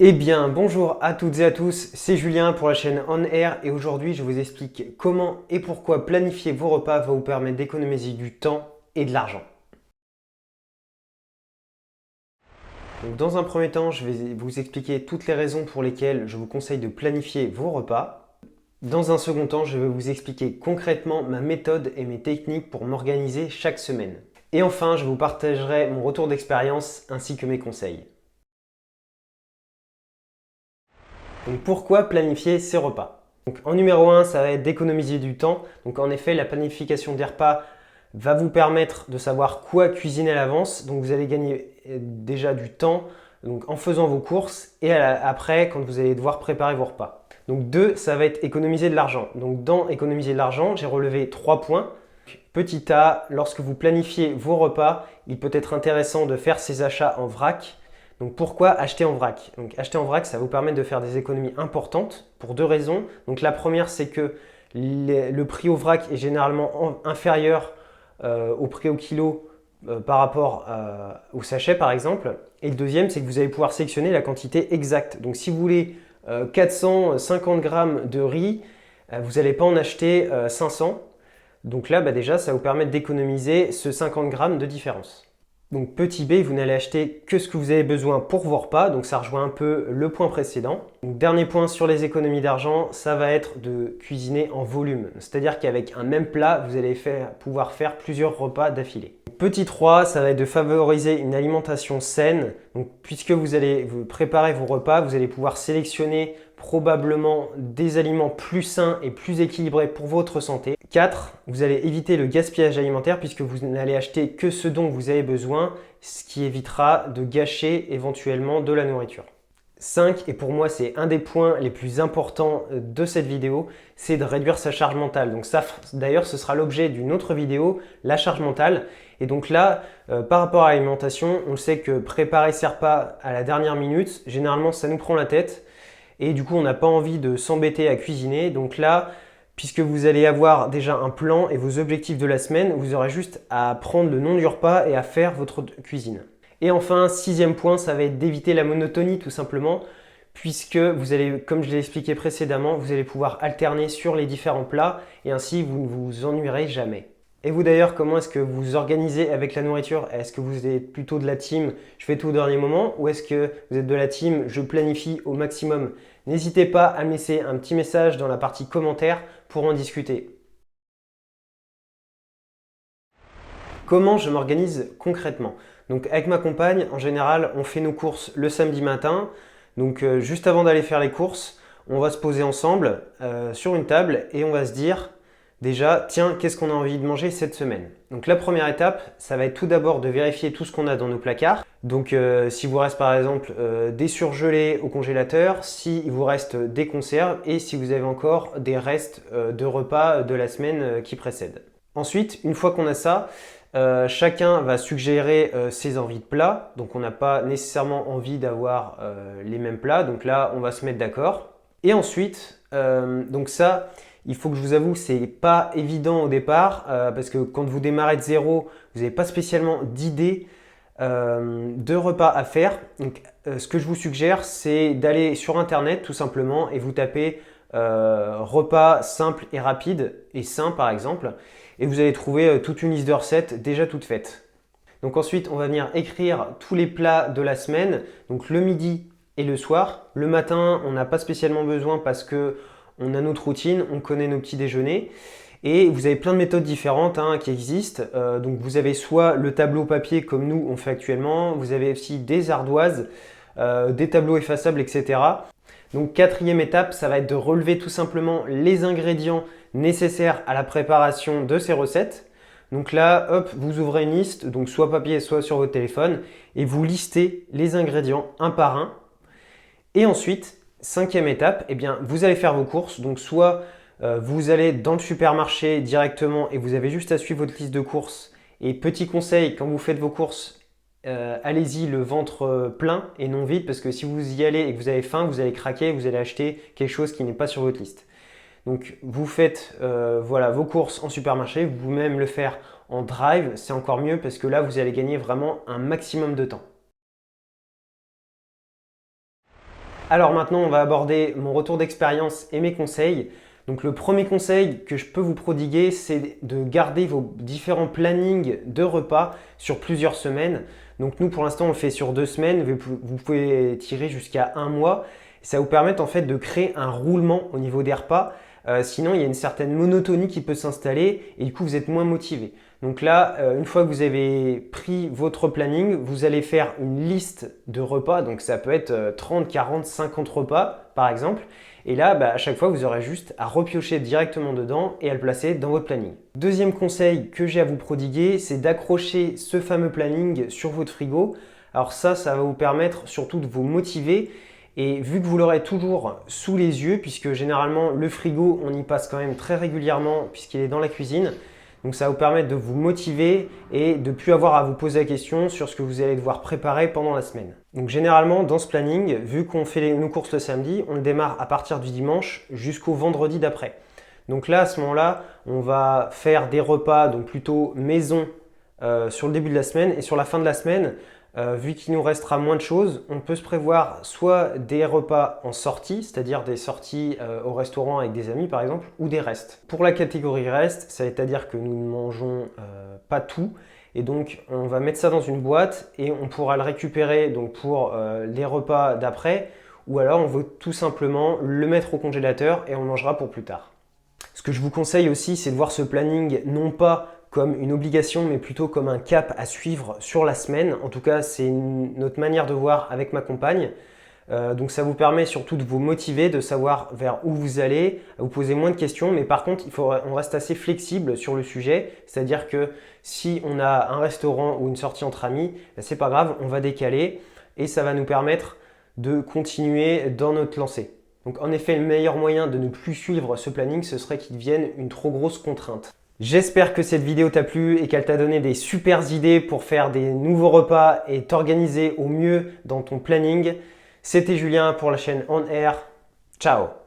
Eh bien, bonjour à toutes et à tous, c'est Julien pour la chaîne On Air et aujourd'hui je vous explique comment et pourquoi planifier vos repas va vous permettre d'économiser du temps et de l'argent. Donc, dans un premier temps, je vais vous expliquer toutes les raisons pour lesquelles je vous conseille de planifier vos repas. Dans un second temps, je vais vous expliquer concrètement ma méthode et mes techniques pour m'organiser chaque semaine. Et enfin, je vous partagerai mon retour d'expérience ainsi que mes conseils. Donc pourquoi planifier ses repas? Donc en numéro 1, ça va être d'économiser du temps. Donc en effet, la planification des repas va vous permettre de savoir quoi cuisiner à l'avance. Donc vous allez gagner déjà du temps donc, en faisant vos courses et après quand vous allez devoir préparer vos repas. Donc 2, ça va être économiser de l'argent. Donc dans économiser de l'argent, j'ai relevé 3 points. Petit A, lorsque vous planifiez vos repas, il peut être intéressant de faire ses achats en vrac. Donc pourquoi acheter en vrac? Donc acheter en vrac, ça va vous permettre de faire des économies importantes pour deux raisons. Donc la première, c'est que le prix au vrac est généralement inférieur au prix au kilo par rapport au sachet par exemple. Et le deuxième, c'est que vous allez pouvoir sélectionner la quantité exacte. Donc si vous voulez 450 grammes de riz, vous n'allez pas en acheter 500. Donc là, déjà, ça va vous permettre d'économiser ce 50 grammes de différence. Donc petit B, vous n'allez acheter que ce que vous avez besoin pour vos repas, donc ça rejoint un peu le point précédent. Donc, dernier point sur les économies d'argent, ça va être de cuisiner en volume. C'est-à-dire qu'avec un même plat, vous allez pouvoir faire plusieurs repas d'affilée. Petit 3, ça va être de favoriser une alimentation saine. Donc, puisque vous allez vous préparer vos repas, vous allez pouvoir sélectionner probablement des aliments plus sains et plus équilibrés pour votre santé. 4, vous allez éviter le gaspillage alimentaire puisque vous n'allez acheter que ce dont vous avez besoin, ce qui évitera de gâcher éventuellement de la nourriture. 5, et pour moi c'est un des points les plus importants de cette vidéo, c'est de réduire sa charge mentale. Donc ça, d'ailleurs, ce sera l'objet d'une autre vidéo, la charge mentale. Et donc là, par rapport à l'alimentation, on sait que préparer ses repas à la dernière minute, généralement ça nous prend la tête. Et du coup, on n'a pas envie de s'embêter à cuisiner. Donc là, puisque vous allez avoir déjà un plan et vos objectifs de la semaine, vous aurez juste à prendre le nom du repas et à faire votre cuisine. Et enfin, sixième point, ça va être d'éviter la monotonie tout simplement, puisque vous allez, comme je l'ai expliqué précédemment, vous allez pouvoir alterner sur les différents plats et ainsi vous ne vous ennuierez jamais. Et vous d'ailleurs, comment est-ce que vous vous organisez avec la nourriture? Est-ce que vous êtes plutôt de la team je fais tout au dernier moment ou est-ce que vous êtes de la team je planifie au maximum? N'hésitez pas à me laisser un petit message dans la partie commentaires pour en discuter. Comment je m'organise concrètement? Donc avec ma compagne, en général, on fait nos courses le samedi matin. Donc juste avant d'aller faire les courses, on va se poser ensemble sur une table et on va se dire déjà, tiens, qu'est-ce qu'on a envie de manger cette semaine? Donc la première étape, ça va être tout d'abord de vérifier tout ce qu'on a dans nos placards. Donc s'il vous reste par exemple des surgelés au congélateur, s'il vous reste des conserves et si vous avez encore des restes de repas de la semaine qui précède. Ensuite, une fois qu'on a ça, chacun va suggérer ses envies de plats. Donc on n'a pas nécessairement envie d'avoir les mêmes plats. Donc là, on va se mettre d'accord. Et ensuite, donc ça, il faut que je vous avoue, c'est pas évident au départ parce que quand vous démarrez de zéro, vous n'avez pas spécialement d'idée de repas à faire. Donc ce que je vous suggère, c'est d'aller sur internet tout simplement et vous tapez repas simples et rapides et sains par exemple et vous allez trouver toute une liste de recettes déjà toutes faites. Donc ensuite, on va venir écrire tous les plats de la semaine, donc le midi et le soir. Le matin, on n'a pas spécialement besoin parce que on a notre routine, on connaît nos petits déjeuners. Et vous avez plein de méthodes différentes qui existent. Donc vous avez soit le tableau papier comme nous on fait actuellement, vous avez aussi des ardoises, des tableaux effaçables, etc. Donc quatrième étape, ça va être de relever tout simplement les ingrédients nécessaires à la préparation de ces recettes. Donc là, hop, vous ouvrez une liste, donc soit papier, soit sur votre téléphone, et vous listez les ingrédients un par un. Et ensuite, cinquième étape, eh bien, vous allez faire vos courses. Donc soit vous allez dans le supermarché directement et vous avez juste à suivre votre liste de courses. Et petit conseil, quand vous faites vos courses, allez-y le ventre plein et non vide parce que si vous y allez et que vous avez faim, vous allez craquer, vous allez acheter quelque chose qui n'est pas sur votre liste. Donc vous faites voilà, vos courses en supermarché, vous pouvez même le faire en drive, c'est encore mieux parce que là vous allez gagner vraiment un maximum de temps. Alors maintenant, on va aborder mon retour d'expérience et mes conseils. Donc le premier conseil que je peux vous prodiguer, c'est de garder vos différents plannings de repas sur plusieurs semaines. Donc nous, pour l'instant, on le fait sur 2 semaines. Vous pouvez tirer jusqu'à 1 mois. Ça vous permet en fait de créer un roulement au niveau des repas. Sinon, il y a une certaine monotonie qui peut s'installer et du coup, vous êtes moins motivé. Donc là, une fois que vous avez pris votre planning, vous allez faire une liste de repas. Donc ça peut être 30, 40, 50 repas par exemple. Et là, à chaque fois, vous aurez juste à repiocher directement dedans et à le placer dans votre planning. Deuxième conseil que j'ai à vous prodiguer, c'est d'accrocher ce fameux planning sur votre frigo. Alors ça va vous permettre surtout de vous motiver. Et vu que vous l'aurez toujours sous les yeux, puisque généralement le frigo, on y passe quand même très régulièrement puisqu'il est dans la cuisine, donc ça va vous permettre de vous motiver et de ne plus avoir à vous poser la question sur ce que vous allez devoir préparer pendant la semaine. Donc généralement dans ce planning, vu qu'on fait nos courses le samedi, on le démarre à partir du dimanche jusqu'au vendredi d'après. Donc là, à ce moment-là, on va faire des repas donc plutôt maison sur le début de la semaine et sur la fin de la semaine. Vu qu'il nous restera moins de choses, on peut se prévoir soit des repas en sortie, c'est-à-dire des sorties au restaurant avec des amis par exemple, ou des restes. Pour la catégorie reste, c'est-à-dire que nous ne mangeons pas tout, et donc on va mettre ça dans une boîte et on pourra le récupérer donc, pour les repas d'après, ou alors on veut tout simplement le mettre au congélateur et on mangera pour plus tard. Ce que je vous conseille aussi, c'est de voir ce planning non pas comme une obligation, mais plutôt comme un cap à suivre sur la semaine. En tout cas, c'est notre manière de voir avec ma compagne. Donc ça vous permet surtout de vous motiver, de savoir vers où vous allez, à vous poser moins de questions. Mais par contre, on reste assez flexible sur le sujet. C'est-à-dire que si on a un restaurant ou une sortie entre amis, c'est pas grave, on va décaler et ça va nous permettre de continuer dans notre lancée. Donc en effet, le meilleur moyen de ne plus suivre ce planning, ce serait qu'il devienne une trop grosse contrainte. J'espère que cette vidéo t'a plu et qu'elle t'a donné des super idées pour faire des nouveaux repas et t'organiser au mieux dans ton planning. C'était Julien pour la chaîne On Air. Ciao!